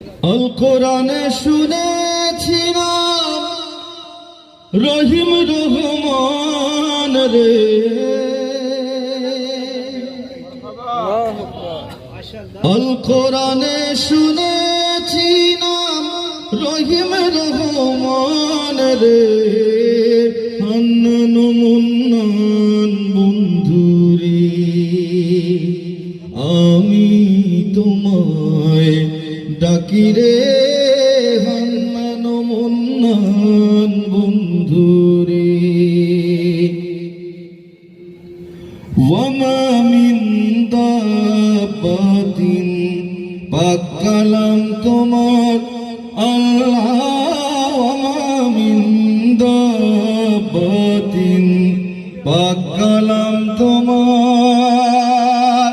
আল কোরআনে শুনেছিলাম রহিম রহমান রে, আল কোরআনে শুনেছিলাম রহিম রহমান রে, হান্নান মুন্নান বন্ধুরে আমি তোমায় ডাকি রে, হান্নান মুন্নান বন্ধুরে। ওয়ামা মিন দাব্বাতিন, পাক কালাম তোমার আল্লাহ। ওয়ামা মিন দাব্বাতিন, পাক কালাম তোমার।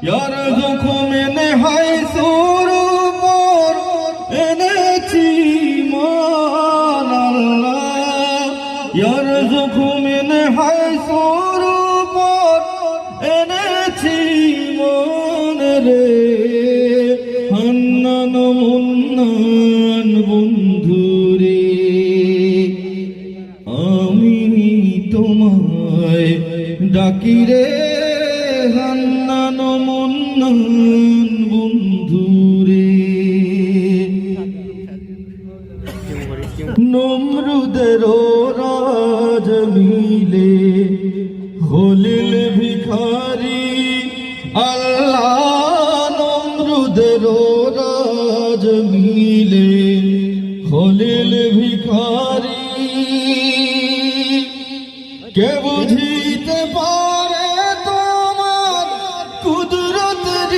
ইয়ারযুকু মিন হাইসু এনেছি মান আল্লাহ, ইয়ারযুকু মিন হাইসু এনেছি মন রে, হান্নান মুন্নান বন্ধুরে আমি তোমায় ডাকি রে, হান্নান মুন্নান বন্ধুরে। নমরুদের রাজ মিলে খলিল ভিখারি আল্লাহ, নমরুদের রাজ মিলে খলিল ভিখারি। কে বুঝিতে পারে তোমার কুদরতের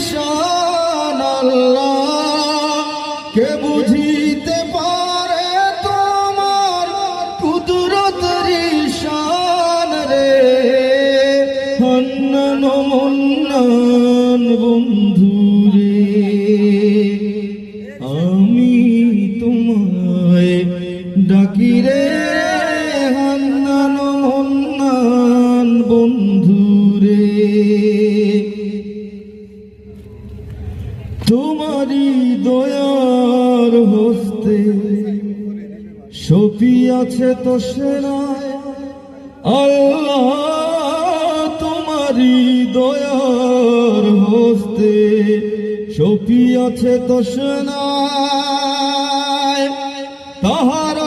শান আল্লাহ, কে বুঝিতে পারে তোমার কুদরতের শান রে, হান্নান মুন্নান বন্ধুরে আমি তোমায় ডাকি রে, হান্নান মুন্নান বন্ধুরে। তোমারি দয়ার হস্তে শফি আছে তো সেনায় আল্লাহ, তোমারি দয়ার হস্তে শফি আছে তো সেনায়। তাহার